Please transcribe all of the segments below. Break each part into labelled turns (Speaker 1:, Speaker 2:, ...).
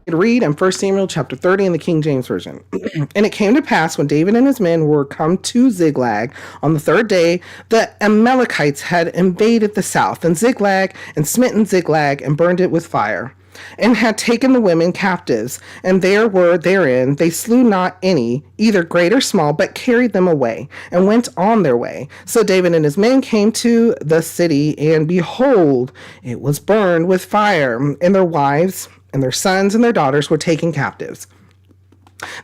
Speaker 1: Read in 1 Samuel chapter 30 in the King James Version. And it came to pass when David and his men were come to Ziklag on the third day, the Amalekites had invaded the south, and Ziklag, and smitten Ziklag, and burned it with fire, and had taken the women captives, and there were therein, they slew not any, either great or small, but carried them away, and went on their way. So David and his men came to the city, and behold, it was burned with fire, and their wives, and their sons and their daughters were taken captives.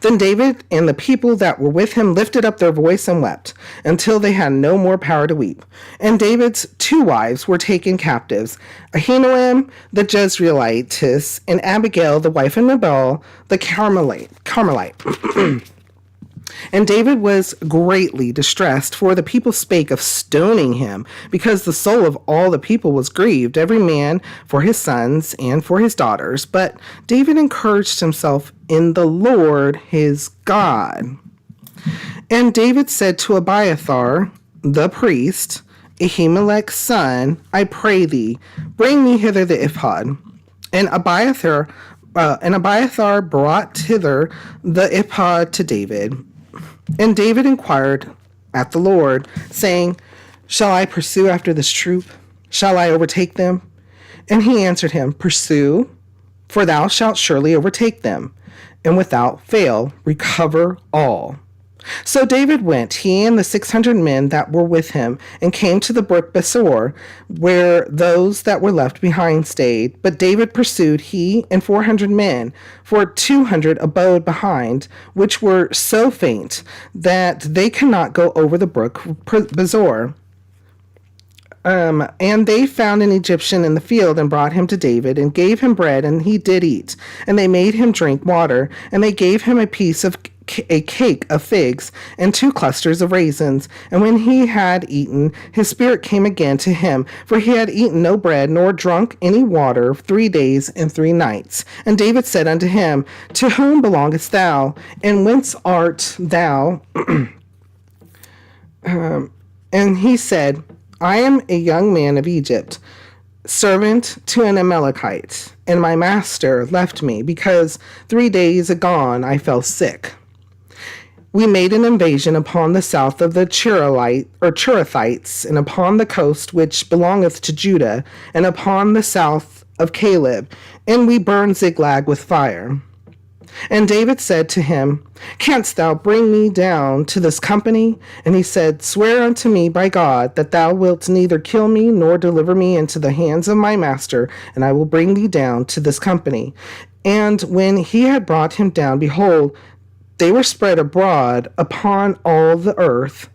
Speaker 1: Then David and the people that were with him lifted up their voice and wept, until they had no more power to weep. And David's two wives were taken captives, Ahinoam the Jezreelitess, and Abigail the wife of Nabal the Carmelite. And David was greatly distressed, for the people spake of stoning him, because the soul of all the people was grieved, every man for his sons and for his daughters. But David encouraged himself in the Lord his God. And David said to Abiathar the priest, Ahimelech's son, I pray thee, bring me hither the ephod. And Abiathar brought hither the ephod to David. And David inquired at the Lord, saying, Shall I pursue after this troop? Shall I overtake them? And he answered him, Pursue, for thou shalt surely overtake them, and without fail recover all. So David went, he and the 600 men that were with him, and came to the brook Besor, where those that were left behind stayed. But David pursued, he and 400 men, for 200 abode behind, which were so faint that they cannot go over the brook Besor. And they found an Egyptian in the field and brought him to David and gave him bread, and he did eat. And they made him drink water, and they gave him a piece of a cake of figs and 2 clusters of raisins. And when he had eaten, his spirit came again to him, for he had eaten no bread nor drunk any water 3 days and 3 nights. And David said unto him, To whom belongest thou, and whence art thou? And he said, I am a young man of Egypt, servant to an Amalekite, and my master left me, because 3 days agone I fell sick. We made an invasion upon the south of the Cherethites, and upon the coast which belongeth to Judah, and upon the south of Caleb, and we burned Ziklag with fire. And David said to him, Canst thou bring me down to this company? And he said, Swear unto me by God that thou wilt neither kill me nor deliver me into the hands of my master, and I will bring thee down to this company. And when he had brought him down, behold, they were spread abroad upon all the earth,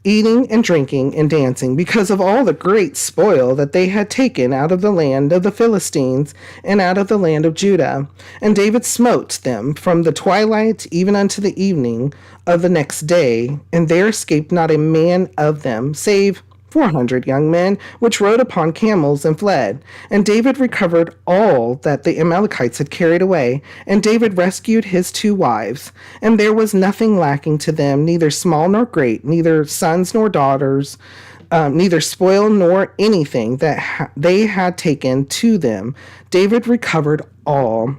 Speaker 1: eating and drinking and dancing, because of all the great spoil that they had taken out of the land of the Philistines and out of the land of Judah. And David smote them from the twilight even unto the evening of the next day, and there escaped not a man of them, save 400 young men, which rode upon camels and fled. And David recovered all that the Amalekites had carried away. And David rescued his 2 wives. And there was nothing lacking to them, neither small nor great, neither sons nor daughters, neither spoil nor anything that they had taken to them. David recovered all.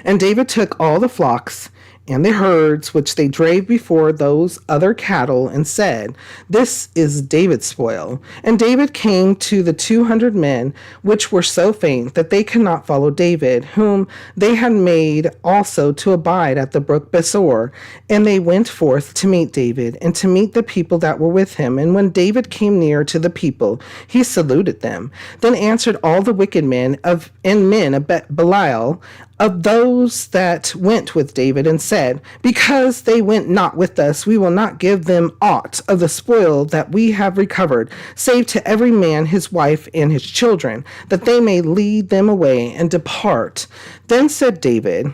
Speaker 1: And David took all the flocks and the herds which they drave before those other cattle, and said, This is David's spoil. And David came to the 200 men, which were so faint that they could not follow David, whom they had made also to abide at the brook Besor. And they went forth to meet David, and to meet the people that were with him. And when David came near to the people, he saluted them. Then answered all the wicked men of Belial, of those that went with David, and said, Because they went not with us, we will not give them aught of the spoil that we have recovered, save to every man his wife and his children, that they may lead them away and depart. Then said David,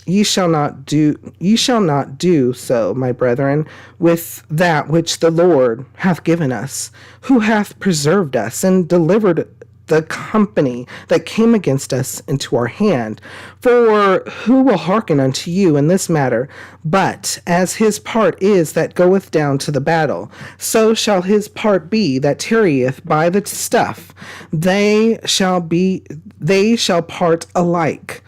Speaker 1: Ye shall not do so, my brethren, with that which the Lord hath given us, who hath preserved us and delivered the company that came against us into our hand. For who will hearken unto you in this matter? But as his part is that goeth down to the battle, so shall his part be that tarrieth by the stuff. They shall part alike.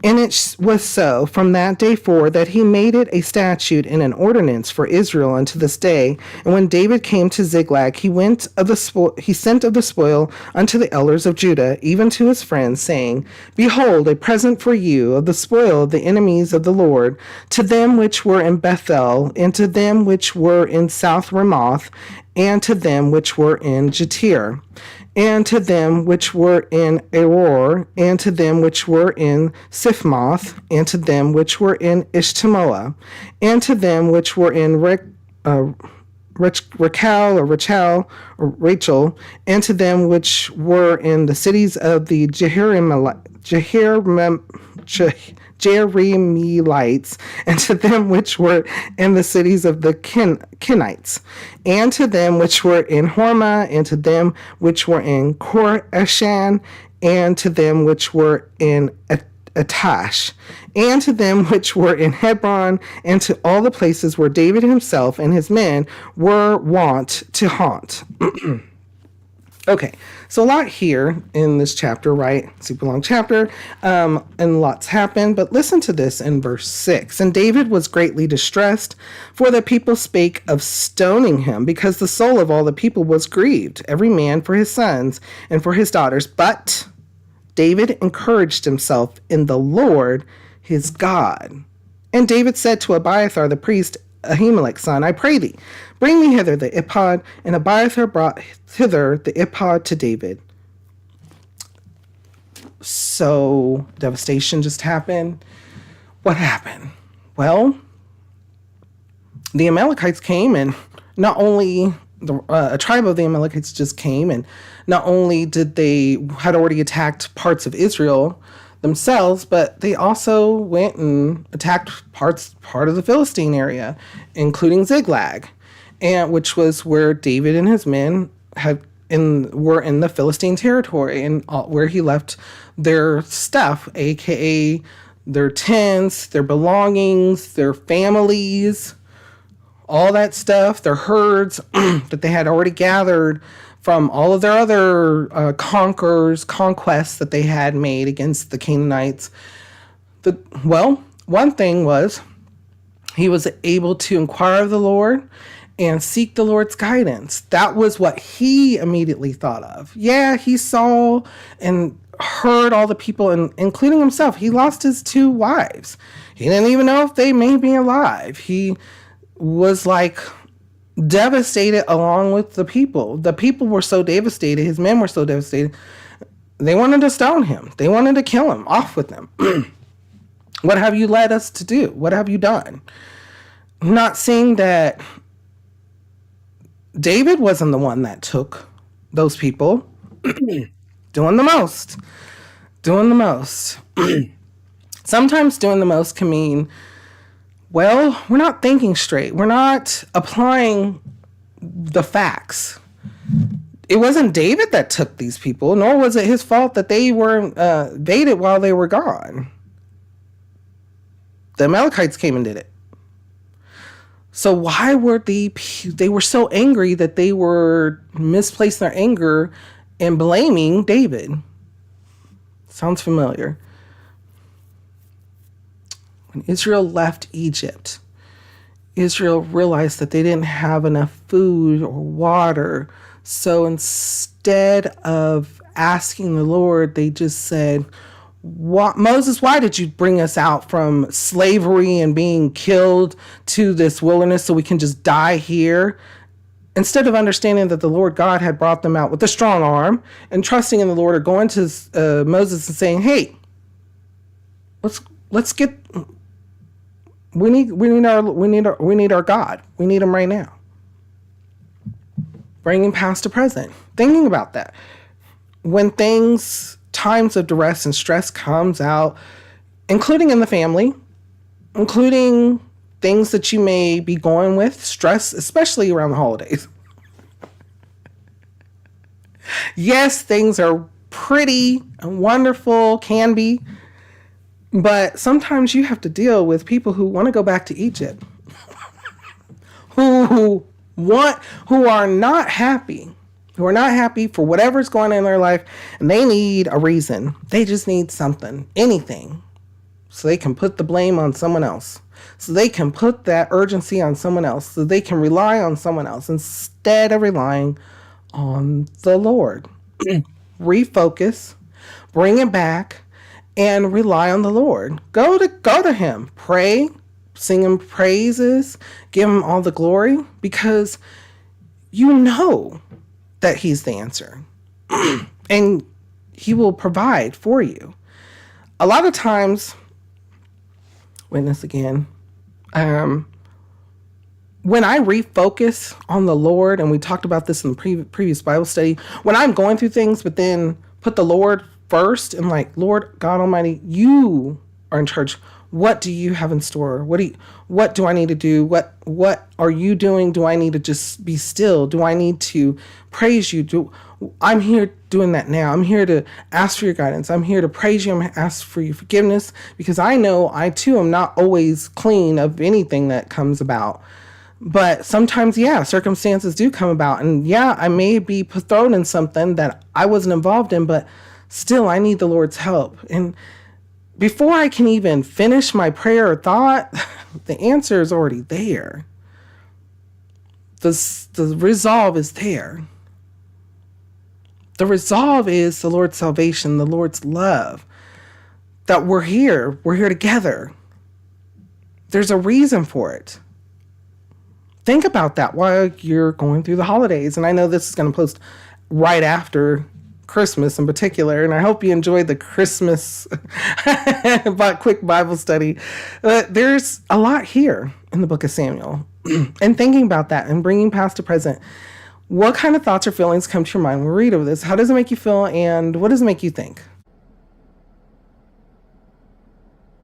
Speaker 1: And it was so from that day forward that he made it a statute and an ordinance for Israel unto this day. And when David came to Ziklag, he sent of the spoil unto the elders of Judah, even to his friends, saying, Behold, a present for you of the spoil of the enemies of the Lord, to them which were in Bethel, and to them which were in South Ramoth, and to them which were in Jatir, and to them which were in Aror, and to them which were in Siphmoth, and to them which were in Ishtemoa, and to them which were in Rachel, and to them which were in the cities of the Jeremielites, and to them which were in the cities of the Kenites, and to them which were in Hormah, and to them which were in Korashan, and to them which were in Atash, and to them which were in Hebron, and to all the places where David himself and his men were wont to haunt. Okay, so a lot here in this chapter, right? Super long chapter, and lots happened, but listen to this in verse 6. And David was greatly distressed, for the people spake of stoning him, because the soul of all the people was grieved, every man for his sons and for his daughters. But David encouraged himself in the Lord his God. And David said to Abiathar the priest, Ahimelech's son, I pray thee, bring me hither the ephod. And Abiathar brought hither the ephod to David. So, devastation just happened. What happened? Well, the Amalekites came, and not only a tribe of the Amalekites just came, and not only did they had already attacked parts of Israel themselves, but they also went and attacked part of the Philistine area, including Ziklag, and which was where David and his men were in the Philistine territory, and where he left their stuff, aka their tents, their belongings, their families, all that stuff, their herds that they had already gathered from all of their other conquests that they had made against the Canaanites. One thing was he was able to inquire of the Lord and seek the Lord's guidance. That was what he immediately thought of. Yeah, he saw and heard all the people, including himself. He lost his 2 wives. He didn't even know if they may be alive. He was like devastated along with the people. The people were so devastated. His men were so devastated. They wanted to stone him. They wanted to kill him. Off with him. What have you led us to do? What have you done? Not seeing that David wasn't the one that took those people. Doing the most. Sometimes doing the most can mean, well, we're not thinking straight. We're not applying the facts. It wasn't David that took these people, nor was it his fault that they were invaded while they were gone. The Amalekites came and did it. So why were they were so angry that they were misplacing their anger and blaming David? Sounds familiar. When Israel left Egypt, Israel realized that they didn't have enough food or water. So instead of asking the Lord, they just said, Moses, why did you bring us out from slavery and being killed to this wilderness so we can just die here? Instead of understanding that the Lord God had brought them out with a strong arm and trusting in the Lord, or going to Moses and saying, hey, let's get, we need our God. We need him right now. Bringing past to present. Thinking about that. When times of duress and stress comes out, including in the family, including things that you may be going with, stress, especially around the holidays. Yes, things are pretty and wonderful, can be. But sometimes you have to deal with people who want to go back to Egypt, who are not happy, for whatever's going on in their life, and they need a reason. They just need something, anything, so they can put the blame on someone else, so they can put that urgency on someone else, so they can rely on someone else instead of relying on the Lord. Refocus, bring it back, and rely on the Lord. Go to him, pray, sing him praises, give him all the glory, because you know that he's the answer and he will provide for you. A lot of times, witness again, when I refocus on the Lord, and we talked about this in the previous Bible study, when I'm going through things, but then put the Lord first and like, Lord God Almighty, you are in charge. What do you have in store? What do I need to do? What are you doing? Do I need to just be still? Do I need to praise you? I'm here doing that now. I'm here to ask for your guidance. I'm here to praise you. I'm here to ask for your forgiveness, because I know I too am not always clean of anything that comes about. But sometimes, circumstances do come about. And I may be thrown in something that I wasn't involved in, but still I need the Lord's help. And before I can even finish my prayer or thought, the answer is already there. The resolve is there. The resolve is the Lord's salvation, the Lord's love, that we're here together. There's a reason for it. Think about that while you're going through the holidays. And I know this is going to post right after Christmas in particular, and I hope you enjoyed the Christmas quick Bible study. There's a lot here in the book of Samuel. And thinking about that and bringing past to present, what kind of thoughts or feelings come to your mind when we read over this? How does it make you feel, and what does it make you think?